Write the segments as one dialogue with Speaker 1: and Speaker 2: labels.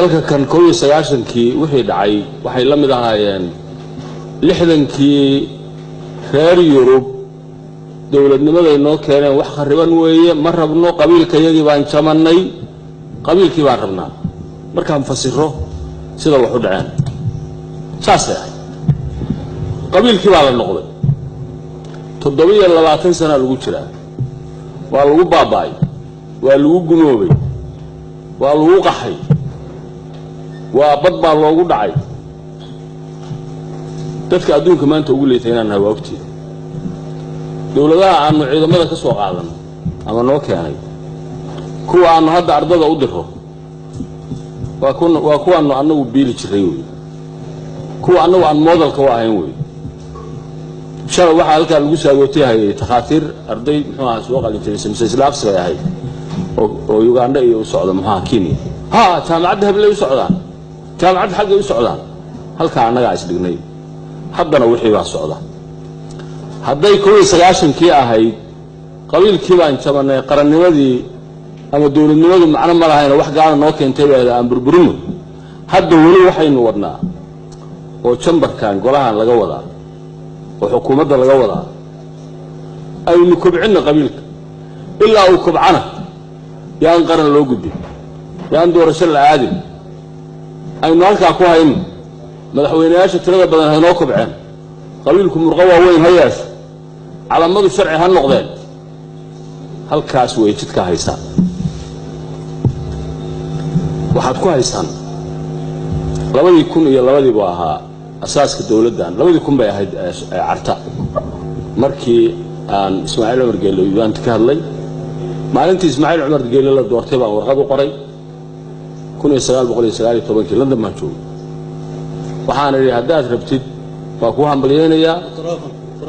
Speaker 1: dalka kan 1990kii wixii dhacay waxay la mid ahaayeen 60kii reer Yurub dawladnimada inoo keeneen wax khariban weeye ma rabno qabiilkayagii baan jamanay qabiilkii baan rabnaa markaan fasiro sida wax u dhaceen saasay qabiilkii baa la noqday 720 sano lagu jiraa waa lagu baabay waa lagu gunoobay waa lagu qaxay waa bad baa loogu dhacay dadka adduunka maanta ugu leeyahay inaan waqti dawladaha aanu ciidamada ka soo qaadan ama noo keenay kuwa aanu hadda ardada u diro waa kuwa aanu anagu biili jiray kuwa anagu aan modelka u ahayn way shaqo waxa halka lagu saagootiyahay takhaatiir arday muxuu ahaa soo qalin jiray simsislaafsi ay ahayd oo Uganda iyo u socdo maxaa Kenya jaamacadda habla u socdaan jaamacadda xagga u socdaan halka anaga is dhignay haddana wixii baa socda hadday 1990kii ahayd qabiilkii baan jabanay qarannimadii ama dawladnimadu macna ma lahayn wax gaar noo keentay aan burburino hadda wali waxaynu wadnaa oo chamberkan golahan laga wadaa oo xukuumadda laga wadaa aynu kobcina qabiilka ilaa uu kobcana yaan qaran loo gudbin yaan doorasho la aadin aynu halka ku hayno madaxweynayaasha tirada badan ay noo kobceen qabiilku murqa waaweyn hayaas calamadu sharci ha noqdeen halkaas way jidka haysan waxaad ku haysan 2002 buu ahaa asaaska dawladdan 2000 bay ahayd carta markii aan Ismaaciil Umar Geelo yaan ka hadlay maalintii Ismaaciil Umar Geelo la doortay baan warqad u qoray 1919 London ma joogo waxaan idhi haddaad rabtid waa ku hambalyeynaya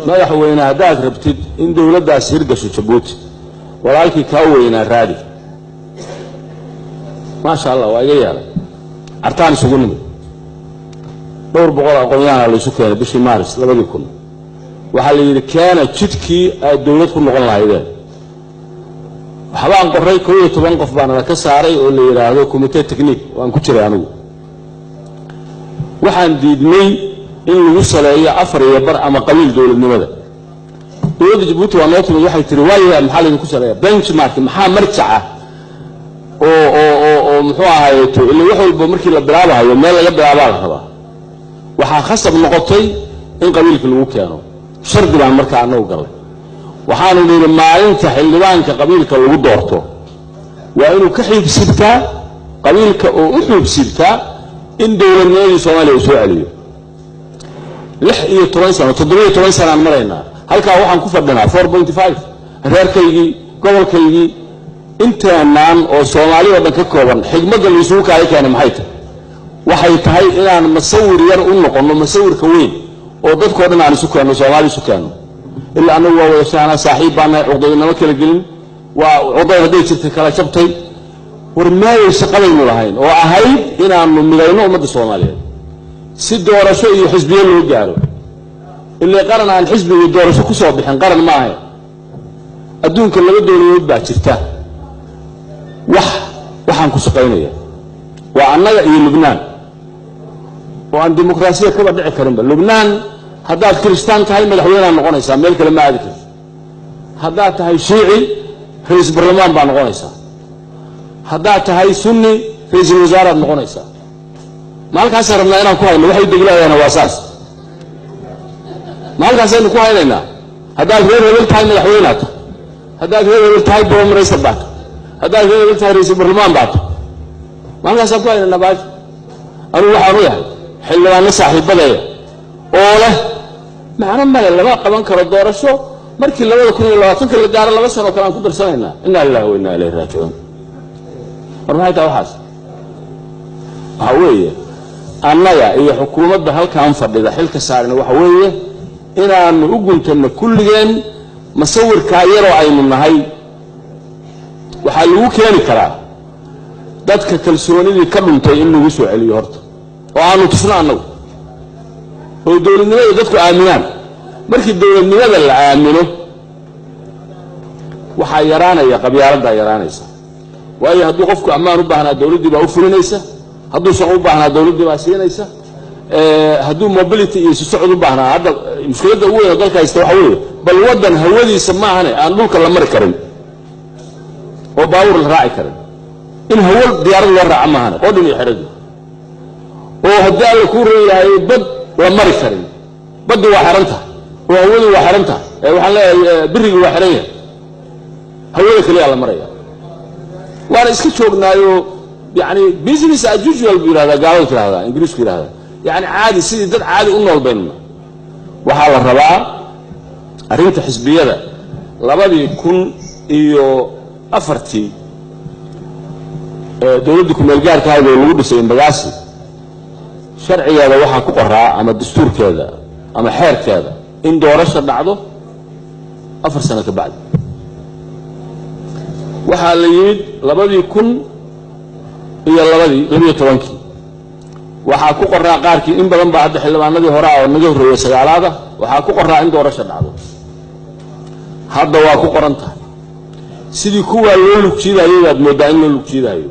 Speaker 1: madaxweyne haddaad rabtid in dawladdaas hirgasho Djibouti walaalkii ka weynaa raadi ma sha Allah waa iga yaala artaan isugu nimid dhowr boqol aqoonyahan la isu keenay bishii Maaris 2000 waxa la yiri keena jidkii ay dawlad ku noqon lahaydeen waxbaan qoray 11 qof baan ka saaray oo la yiraahdo committee technique waan ku jiray anigu waxaan diidnay in lagu saleeyo afar iyo bar ama qabiil dawladnimada dawladda Djibouti waa noqotay waxay tiri waayaa maxaa la ku saleeyo benchmark maxaa marjaca oo muxuu ahaayeeto ilaa wax walba markii la bilaabayo meel laga bilaabaa la rabaa waxa khasab noqotay in qabiilka lagu keeno shardi baan markaa anagu galay waxaanu leeyahay maalinta xildhibaanka qabiilka lagu doorto waa inuu ka xiibsibtaa qabiilka oo u xiibsibtaa in dawladnimada Soomaaliya soo celiyo 16 sano 17 sano aan marayna halka waxaan ku fadhinaa 4.5 reerkaygii gobolkaygii intaanaan oo Soomaaliya dhan ka kooban xigmadda la isugu keenay maxay tahay waxay tahay inaan masawir yar u noqono masawirka weyn oo dadka dhan aan isu keeno Soomaali isu keeno ilaa anagu waa wada saaxiib baan codadnimo kala gelin waa coday haday jirtay kala jabtay warmay shaqadaynu lahayn oo ahayd inaanu midayno ummadda Soomaaliyeed si doorasho iyo xisbiyo loo gaaro ilaa qaran aan xisbiga doorasho ku soo bixin qaran ma ahayn adduunka laga dawladeed baa jirta waxaan ku shaqaynaya waa annaga iyo Lubnaan oo aan dimuqraasiya ka dhici karin Lubnaan haddaad Kristaan tahay madaxweyne noqonaysaa meel kale ma aadi karto haddaad tahay Shiici ra'iis baarlamaan baa noqonaysaa haddaad tahay Sunni ra'iisul wasaare noqonaysaa maalkaas rabnaa inaan ku hayno waxay deglaayaan waasaas maalkaas aynu ku haynaynaa haddaad reer hebel tahay madaxweyne haddaad reer hebel tahay boomraysa baad haddaad reer hebel tahay ra'iisul baarlamaan baad maalkaas ku haynaynaa baad anu waxaan u yahay xildhibaan saaxiibadaya oo leh macna ma lama qaban karo doorasho markii 2020 la gaaro 2 sano kale aan ku darsanaynaa inna lillahi wa inna ilayhi raaji'uun warmay taa waxaas weeye annaga iyo xukuumadda halkaan fadhida xilka saarina waxa weeye inaan u guntano kulligeen masawirka yaroo aynu nahay waxa lagu keeni karaa dadka kalsoonidii ka dhuntay in lagu soo celiyo horta oo aanu tusnaa annagu oo dawladnimada dadku aaminaan markii dawladnimada la aamino waxa yaraanaya qabyaaladda yaraanaysa waayo hadduu qofku ammaan u baahnaa dawladdii baa u fulinaysa hadduu shaqo u baahnaa dawladdii baa siinaysa hadduu mobility iyo isu socod u baahnaa hadda mushkiladda ugu weyn oo dalka haysta waxa weeye bal waddan hawadiisa maahane aan dhulka la mari karin oo baabuur la raaci karin in hawal diyaarad loo raaca maahane oo dhin iyo xeradu oo haddii alla kuu reeyahay bad la mari karin baddi waa xiran tahay oo hawadu waa xiran tahay waxaan leeyahay birigu waa xiran yahay hawada kaliya la maraya waana iska joognaayo yani business as usual buu yidhahdaa gaaladu tirahdaa ingiriisku yidhahdaa yani caadi sidii dad caadi u nool baynna waxaa la rabaa arrinta xisbiyada 2004 dowladdii ku-meel gaarka ahayd oo lagu dhisay Embagaasi sharcigeeda waxaa ku qoraa ama dastuurkeeda ama xeerkeeda in doorasho dhacdo 4 sano ka bacdi waxaa la yimid 2012 waxaa ku qoraa qaarkii in badan baa hadda xildhibaanadii hore oo naga horreeyay sagaalaada waxaa ku qoraa in doorasho dhacdo hadda waa ku qoran tahay sidii kuwaa loo lugjiidayo aad moodaa in loo lugjiidayo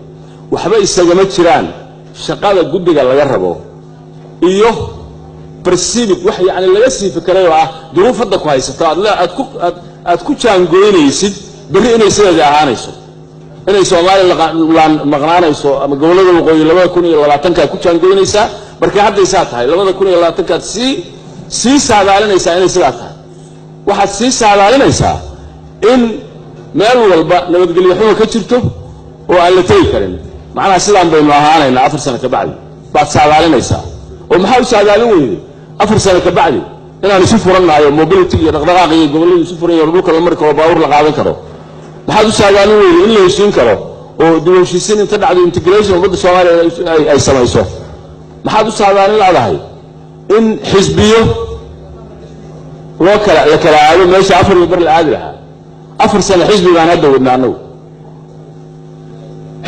Speaker 1: waxba isagama jiraan shaqada guddiga laga rabo iyo perceived wax yani laga sii fikray oo ah duruuf hadda ku haysato aad ku jaangoynaysid bari inay sideeda ahaanayso inay Soomaaliya maqnaanayso ama gobolada waqooyi 2020 ku jaangoynaysaa markii hadda isaa tahay 2020 si saadaalinaysaa inay sidaa tahay waxaad sii saadaalinaysaa in meel walba nabadgelyo xumo ka jirto oo aan la tagi karin macnaha sidaan baynu ahaanaynaa 4 sano ka bacdi baad saadaalinaysaa oo maxaa u saadaalin weyday 4 sano ka bacdi inaan isu furanayo mobility iyo dhaqdhaqaaq iyo gobolada isu furayo dhulka la mari karo baabuur la qaadan karo maxaad u saadaalin weyday in la heshiin karo oo dib u heshiisiin inta dhacdo integration wadda Soomaaliya ay samayso maxaad u saadaalin laadahay in xisbiyo la kala aado meesha 4 bar la aadi lahaa 4 sano xisbi baan hadda wadnaa anagu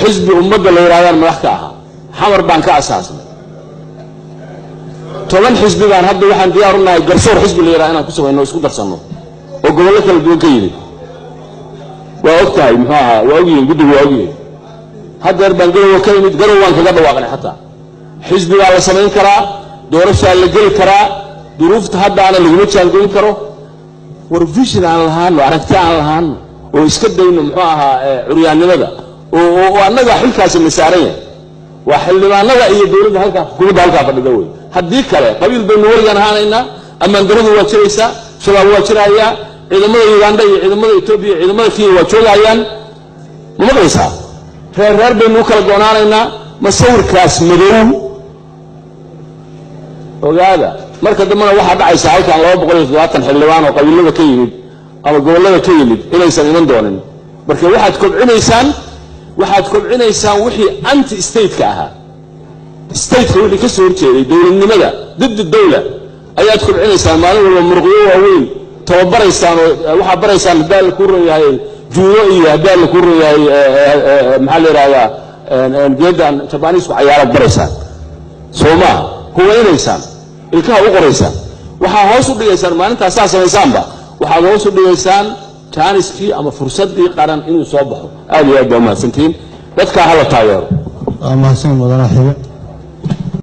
Speaker 1: xisbi ummadda la yiraahdaan madax ka aha xamar baan ka asaasnay 10 xisbi baan hadda waxaan diyaar u nahay garsoor xisbi la yiraahdo inaan ku samayno isku darsanno oo gobollo kala duwan ka yimid waa ogtahay muxuu ahaa waa ogyihiin guddigu waa ogyihiin haddeer baan garow ka yimid garow waan kaga dhawaaqnay xataa xisbi baa la samayn karaa doorashaa la geli karaa duruufta hadda aan laguma jaangoyn karo war vision aan lahaano aragti aan lahaano oo iska dayno muxuu ahaa curyaannimada oo annaga xilkaasi la saaran yahay waa xildhibaanada iyo dawladda halka xukuumadda halka fadhida way haddii kale qabiil baynu warigan ahaanaynaa ammaandaradu waa jiraysaa shabaab waa jirayaa ciidamada Uganda iyo ciidamada Ethiopia iyo ciidamada Kenya waa joogayaan ma maqlaysaa reer baynu kala goonaanaynaa masawirkaas madow ogaada marka dambana waxaa dhacaysa halkan 270 xildhibaan oo qabiilada ka yimid ama gobolada ka yimid inaysan iman doonin marka waxaad kobcinaysaan wixii anti state ka ahaa state-ka wixii ka soo horjeeday dawladnimada did dawla ayaad kobcinaysaan maalin walba muruqyo waaweyn tababaraysaan oo waxaa baraysaan hadaa la ku reeyahay juudo iyo hadaa la ku reeyahay maxaa la yiraahdaa geedan Japanese ku cayaarad baraysaan Soomaa huwaynaysaan ilkaha u qoraysaan waxaa hoos u dhigaysaan maalintaas samaysaanba waxaad hoos u dhigaysaan jaaniskii ama fursadii qaran inuu soo baxo aad iyo aad baa mahadsantiin dadka hala taageero
Speaker 2: mahadsan mudane xige